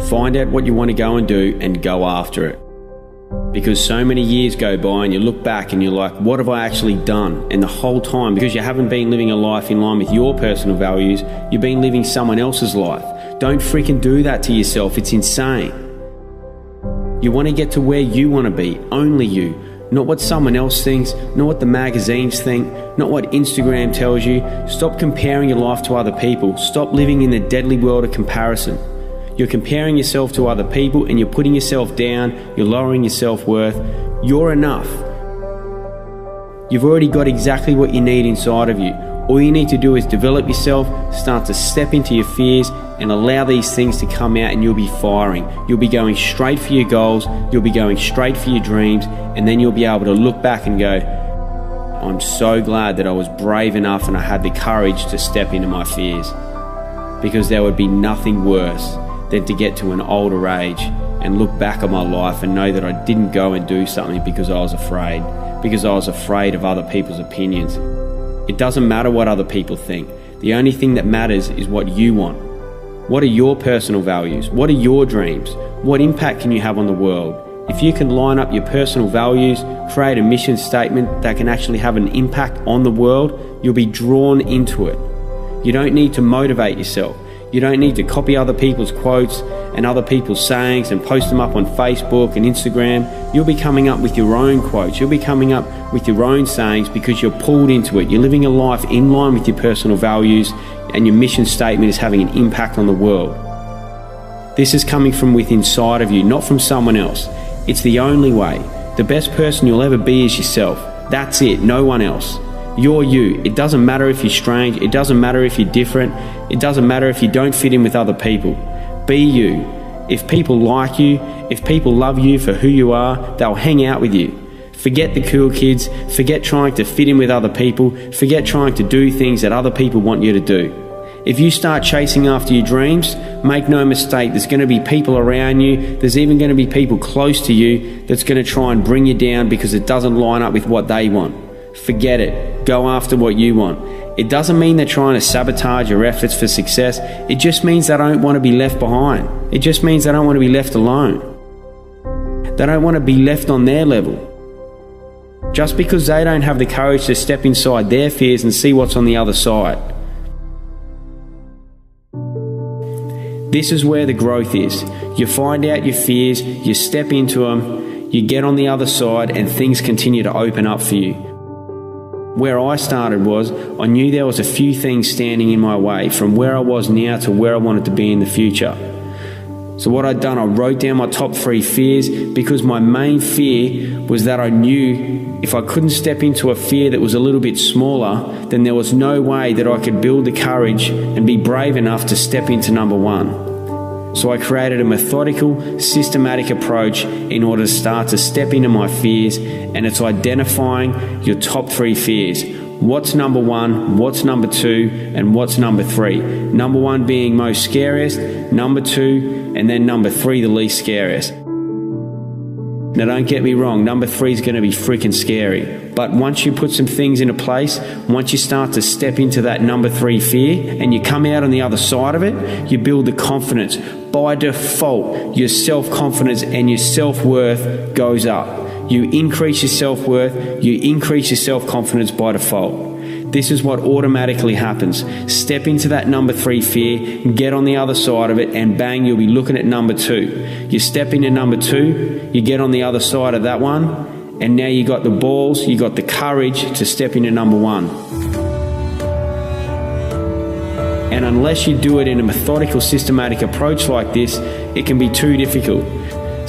Find out what you want to go and do and go after it. Because so many years go by and you look back and you're like, what have I actually done? And the whole time, because you haven't been living a life in line with your personal values, you've been living someone else's life. Don't freaking do that to yourself. It's insane. You want to get to where you want to be, only you. Not what someone else thinks, not what the magazines think, not what Instagram tells you. Stop comparing your life to other people. Stop living in the deadly world of comparison. You're comparing yourself to other people and you're putting yourself down, you're lowering your self-worth. You're enough. You've already got exactly what you need inside of you. All you need to do is develop yourself, start to step into your fears and allow these things to come out, and you'll be firing. You'll be going straight for your goals, you'll be going straight for your dreams, and then you'll be able to look back and go, I'm so glad that I was brave enough and I had the courage to step into my fears. Because there would be nothing worse than to get to an older age and look back on my life and know that I didn't go and do something because I was afraid. Because I was afraid of other people's opinions. It doesn't matter what other people think. The only thing that matters is what you want. What are your personal values? What are your dreams? What impact can you have on the world? If you can line up your personal values, create a mission statement that can actually have an impact on the world, you'll be drawn into it. You don't need to motivate yourself. You don't need to copy other people's quotes and other people's sayings and post them up on Facebook and Instagram. You'll be coming up with your own quotes. You'll be coming up with your own sayings because you're pulled into it. You're living a life in line with your personal values, and your mission statement is having an impact on the world. This is coming from within inside of you, not from someone else. It's the only way. The best person you'll ever be is yourself. That's it, no one else. You're you. It doesn't matter if you're strange. It doesn't matter if you're different. It doesn't matter if you don't fit in with other people. Be you. If people like you, if people love you for who you are, they'll hang out with you. Forget the cool kids. Forget trying to fit in with other people. Forget trying to do things that other people want you to do. If you start chasing after your dreams, make no mistake, there's going to be people around you. There's even going to be people close to you that's going to try and bring you down because it doesn't line up with what they want. Forget it. Go after what you want. It doesn't mean they're trying to sabotage your efforts for success. It just means they don't want to be left behind. It just means they don't want to be left alone. They don't want to be left on their level. Just because they don't have the courage to step inside their fears and see what's on the other side. This is where the growth is. You find out your fears, you step into them, you get on the other side, and things continue to open up for you. Where I started was, I knew there was a few things standing in my way from where I was now to where I wanted to be in the future. So what I'd done, I wrote down my top 3 fears, because my main fear was that I knew if I couldn't step into a fear that was a little bit smaller, then there was no way that I could build the courage and be brave enough to step into number 1. So I created a methodical, systematic approach in order to start to step into my fears, and it's identifying your top 3 fears. What's number 1, what's number 2, and what's number 3? Number 1 being most scariest, number 2, and then number 3 the least scariest. Now don't get me wrong, number 3 is going to be freaking scary. But once you put some things into place, once you start to step into that number 3 fear and you come out on the other side of it, you build the confidence. By default, your self-confidence and your self-worth goes up. You increase your self-worth, you increase your self-confidence by default. This is what automatically happens. Step into that number 3 fear, get on the other side of it, and bang, you'll be looking at number 2. You step into number 2, you get on the other side of that one, and now you got the balls, you got the courage to step into number 1. And unless you do it in a methodical, systematic approach like this, it can be too difficult.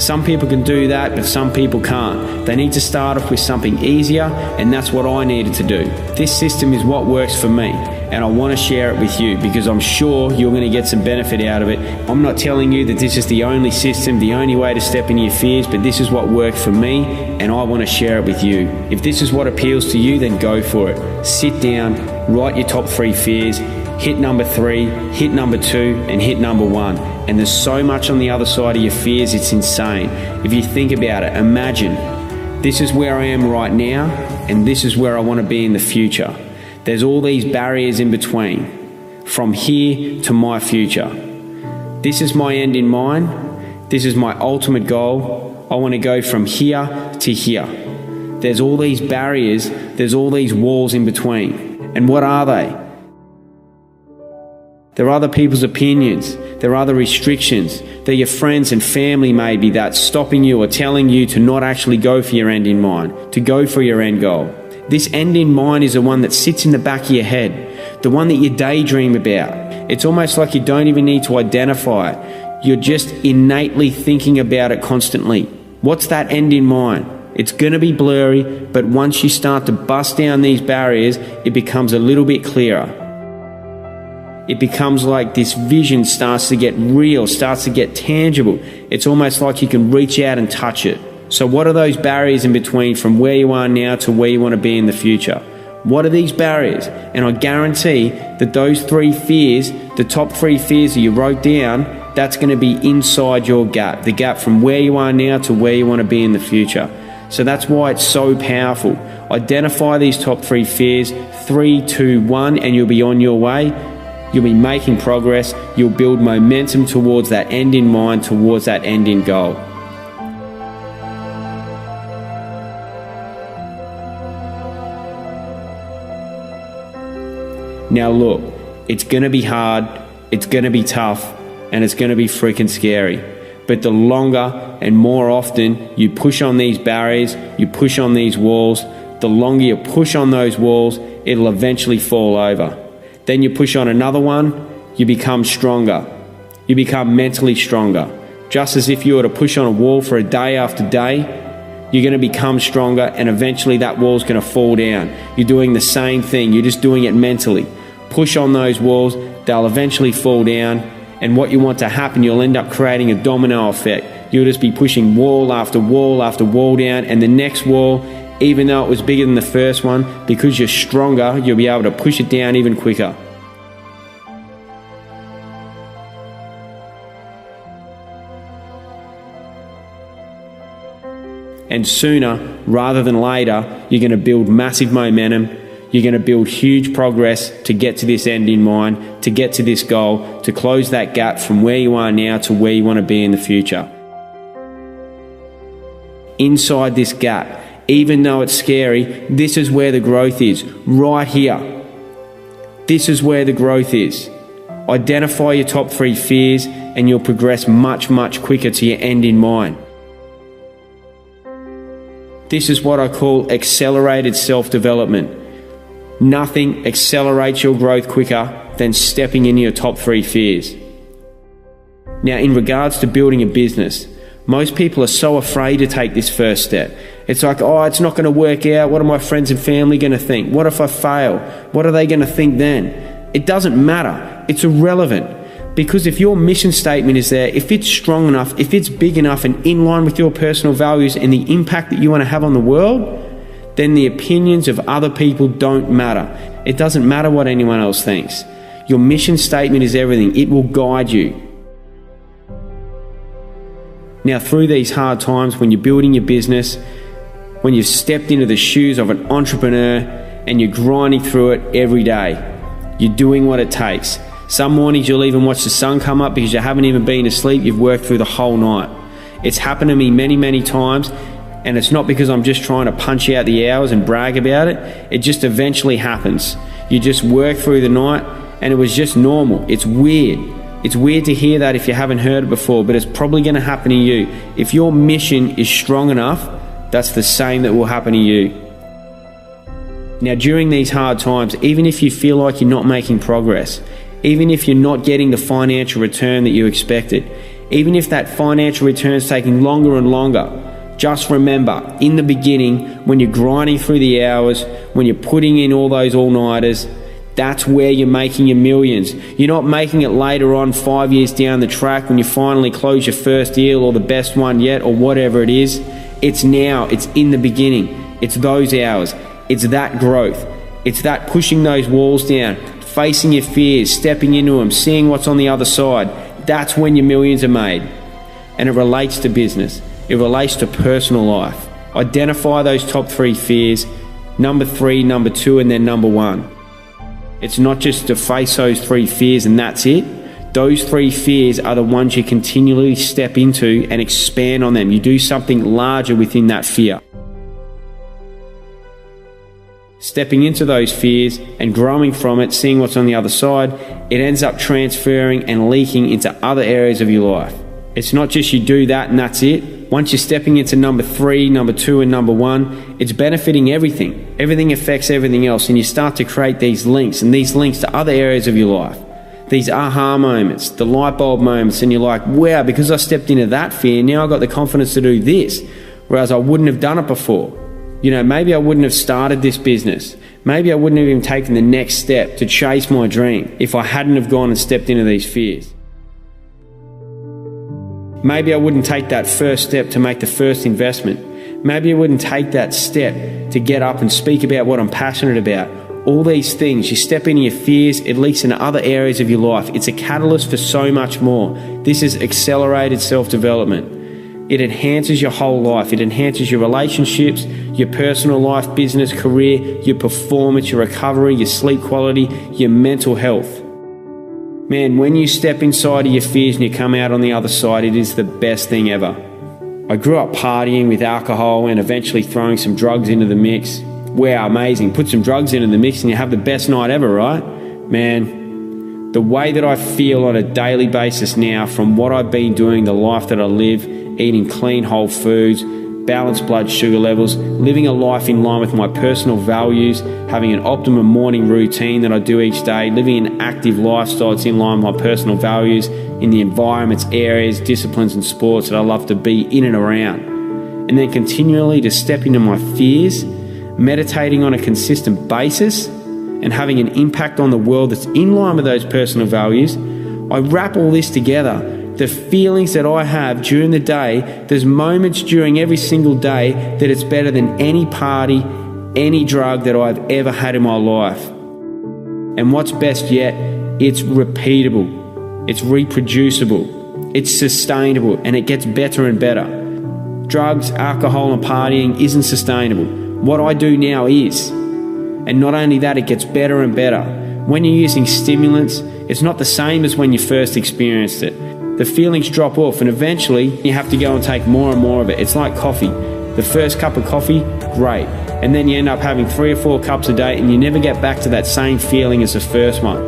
Some people can do that, but some people can't. They need to start off with something easier, and that's what I needed to do. This system is what works for me, and I want to share it with you because I'm sure you're going to get some benefit out of it. I'm not telling you that this is the only system, the only way to step into your fears, but this is what worked for me, and I want to share it with you. If this is what appeals to you, then go for it. Sit down, write your top 3 fears, hit number 3, hit number 2, and hit number 1. And there's so much on the other side of your fears, it's insane. If you think about it, imagine this is where I am right now, and this is where I want to be in the future. There's all these barriers in between, from here to my future. This is my end in mind, This is my ultimate goal. I want to go from here to here. There's all these barriers, there's all these walls in between. And what are they? They're other people's opinions. They're other restrictions. They're your friends and family maybe that's stopping you or telling you to not actually go for your end in mind, to go for your end goal. This end in mind is the one that sits in the back of your head, the one that you daydream about. It's almost like you don't even need to identify it. You're just innately thinking about it constantly. What's that end in mind? It's going to be blurry, but once you start to bust down these barriers, it becomes a little bit clearer. It becomes like this vision starts to get real, starts to get tangible. It's almost like you can reach out and touch it. So what are those barriers in between from where you are now to where you want to be in the future? What are these barriers? And I guarantee that those 3 fears, the top 3 fears that you wrote down, that's going to be inside your gap, the gap from where you are now to where you want to be in the future. So that's why it's so powerful. Identify these top 3 fears, 3, 2, 1, and you'll be on your way. You'll be making progress. You'll build momentum towards that end in mind, towards that end in goal. Now look, it's going to be hard, it's going to be tough, and it's going to be freaking scary. But the longer and more often you push on these barriers, you push on these walls, the longer you push on those walls, it'll eventually fall over. Then you push on another one, you become stronger. You become mentally stronger. Just as if you were to push on a wall for a day after day, you're going to become stronger, and eventually that wall's going to fall down. You're doing the same thing, you're just doing it mentally. Push on those walls, they'll eventually fall down, and what you want to happen, you'll end up creating a domino effect. You'll just be pushing wall after wall after wall down, and the next wall, even though it was bigger than the first one, because you're stronger, you'll be able to push it down even quicker. And sooner rather than later, you're going to build massive momentum. You're going to build huge progress to get to this end in mind, to get to this goal, to close that gap from where you are now to where you want to be in the future. Inside this gap, even though it's scary, this is where the growth is, right here. This is where the growth is. Identify your top 3 fears and you'll progress much, much quicker to your end in mind. This is what I call accelerated self-development. Nothing accelerates your growth quicker than stepping into your top 3 fears. Now, in regards to building a business, most people are so afraid to take this first step. It's like, oh, it's not going to work out. What are my friends and family going to think? What if I fail? What are they going to think then? It doesn't matter. It's irrelevant. Because if your mission statement is there, if it's strong enough, if it's big enough and in line with your personal values and the impact that you want to have on the world, then the opinions of other people don't matter. It doesn't matter what anyone else thinks. Your mission statement is everything. It will guide you. Now, through these hard times, when you're building your business, when you've stepped into the shoes of an entrepreneur and you're grinding through it every day, you're doing what it takes. Some mornings you'll even watch the sun come up because you haven't even been asleep. You've worked through the whole night. It's happened to me many, many times. And it's not because I'm just trying to punch out the hours and brag about it. It just eventually happens. You just work through the night and it was just normal. It's weird. It's weird to hear that if you haven't heard it before, but it's probably going to happen to you. If your mission is strong enough, that's the same that will happen to you. Now, during these hard times, even if you feel like you're not making progress, even if you're not getting the financial return that you expected, even if that financial return is taking longer and longer, just remember, in the beginning, when you're grinding through the hours, when you're putting in all those all-nighters, that's where you're making your millions. You're not making it later on 5 years down the track when you finally close your first deal or the best one yet or whatever it is. It's now. It's in the beginning. It's those hours. It's that growth. It's that pushing those walls down, facing your fears, stepping into them, seeing what's on the other side. That's when your millions are made. And it relates to business. It relates to personal life. Identify those top 3 fears, number 3, number 2, and then number 1. It's not just to face those 3 fears and that's it. those 3 fears are the ones you continually step into and expand on them. You do something larger within that fear. Stepping into those fears and growing from it, seeing what's on the other side, it ends up transferring and leaking into other areas of your life. It's not just you do that and that's it. Once you're stepping into number 3, number 2, and number 1, it's benefiting everything. Everything affects everything else, and you start to create these links, and these links to other areas of your life. These aha moments, the light bulb moments, and you're like, wow, because I stepped into that fear, now I've got the confidence to do this, whereas I wouldn't have done it before. You know, maybe I wouldn't have started this business. Maybe I wouldn't have even taken the next step to chase my dream if I hadn't have gone and stepped into these fears. Maybe I wouldn't take that first step to make the first investment. Maybe I wouldn't take that step to get up and speak about what I'm passionate about. All these things, you step into your fears, it leaks into other areas of your life. It's a catalyst for so much more. This is accelerated self-development. It enhances your whole life. It enhances your relationships, your personal life, business, career, your performance, your recovery, your sleep quality, your mental health. Man, when you step inside of your fears and you come out on the other side, it is the best thing ever. I grew up partying with alcohol and eventually throwing some drugs into the mix. Wow, amazing. Put some drugs into the mix and you have the best night ever, right? Man, the way that I feel on a daily basis now from what I've been doing, the life that I live, eating clean whole foods, balanced blood sugar levels, living a life in line with my personal values, having an optimum morning routine that I do each day, living an active lifestyle that's in line with my personal values in the environments, areas, disciplines and sports that I love to be in and around. And then continually to step into my fears, meditating on a consistent basis and having an impact on the world that's in line with those personal values. I wrap all this together. The feelings that I have during the day, there's moments during every single day that it's better than any party, any drug that I've ever had in my life. And what's best yet, it's repeatable, it's reproducible, it's sustainable, and it gets better and better. Drugs, alcohol, and partying isn't sustainable. What I do now is. And not only that, it gets better and better. When you're using stimulants, it's not the same as when you first experienced it. The feelings drop off and eventually you have to go and take more and more of it. It's like coffee. The first cup of coffee, great. And then you end up having 3 or 4 cups a day and you never get back to that same feeling as the first one.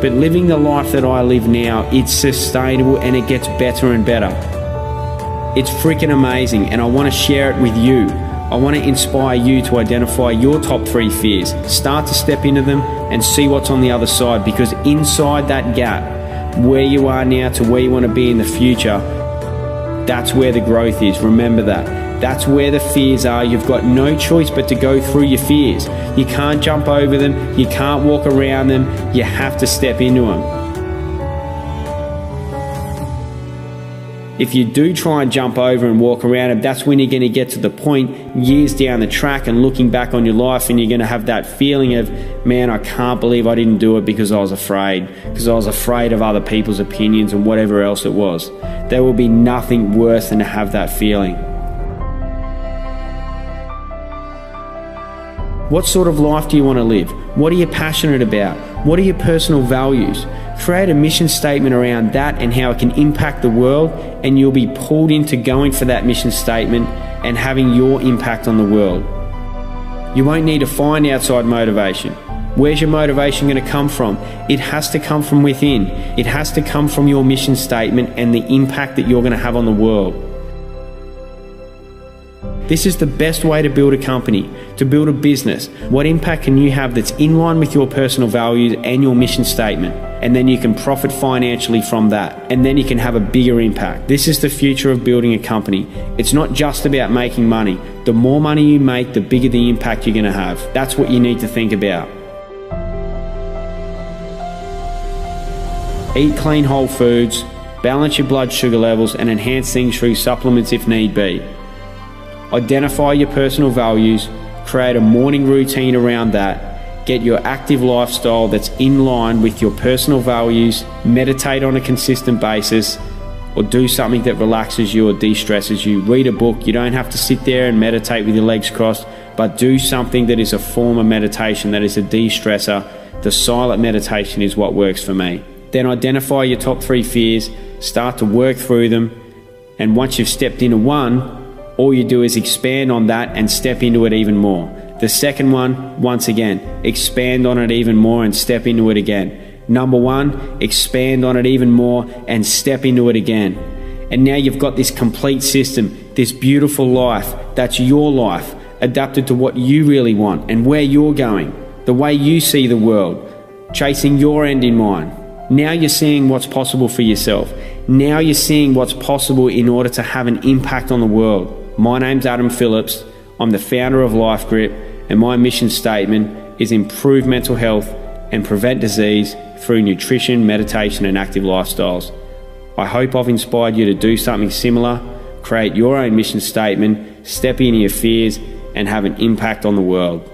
But living the life that I live now, it's sustainable and it gets better and better. It's freaking amazing and I want to share it with you. I want to inspire you to identify your top 3 fears. Start to step into them and see what's on the other side, because inside that gap, where you are now to where you want to be in the future, that's where the growth is. Remember that. That's where the fears are. You've got no choice but to go through your fears. You can't jump over them. You can't walk around them. You have to step into them. If you do try and jump over and walk around them, that's when you're going to get to the point years down the track and looking back on your life and you're going to have that feeling of, man, I can't believe I didn't do it because I was afraid of other people's opinions and whatever else it was. There will be nothing worse than to have that feeling. What sort of life do you want to live? What are you passionate about? What are your personal values? Create a mission statement around that and how it can impact the world, and you'll be pulled into going for that mission statement and having your impact on the world. You won't need to find outside motivation. Where's your motivation going to come from? It has to come from within. It has to come from your mission statement and the impact that you're going to have on the world. This is the best way to build a company, to build a business. What impact can you have that's in line with your personal values and your mission statement? And then you can profit financially from that. And then you can have a bigger impact. This is the future of building a company. It's not just about making money. The more money you make, the bigger the impact you're going to have. That's what you need to think about. Eat clean whole foods, balance your blood sugar levels, and enhance things through supplements if need be. Identify your personal values, create a morning routine around that, get your active lifestyle that's in line with your personal values, meditate on a consistent basis, or do something that relaxes you or de-stresses you. Read a book. You don't have to sit there and meditate with your legs crossed, but do something that is a form of meditation, that is a de-stressor. The silent meditation is what works for me. Then identify your top 3 fears, start to work through them, and once you've stepped into one, all you do is expand on that and step into it even more. The second one, once again, expand on it even more and step into it again. Number 1, expand on it even more and step into it again. And now you've got this complete system, this beautiful life, that's your life, adapted to what you really want and where you're going, the way you see the world, chasing your end in mind. Now you're seeing what's possible for yourself. Now you're seeing what's possible in order to have an impact on the world. My name's Adam Phillips. I'm the founder of Life Grip, and my mission statement is improve mental health and prevent disease through nutrition, meditation, and active lifestyles. I hope I've inspired you to do something similar, create your own mission statement, step into your fears, and have an impact on the world.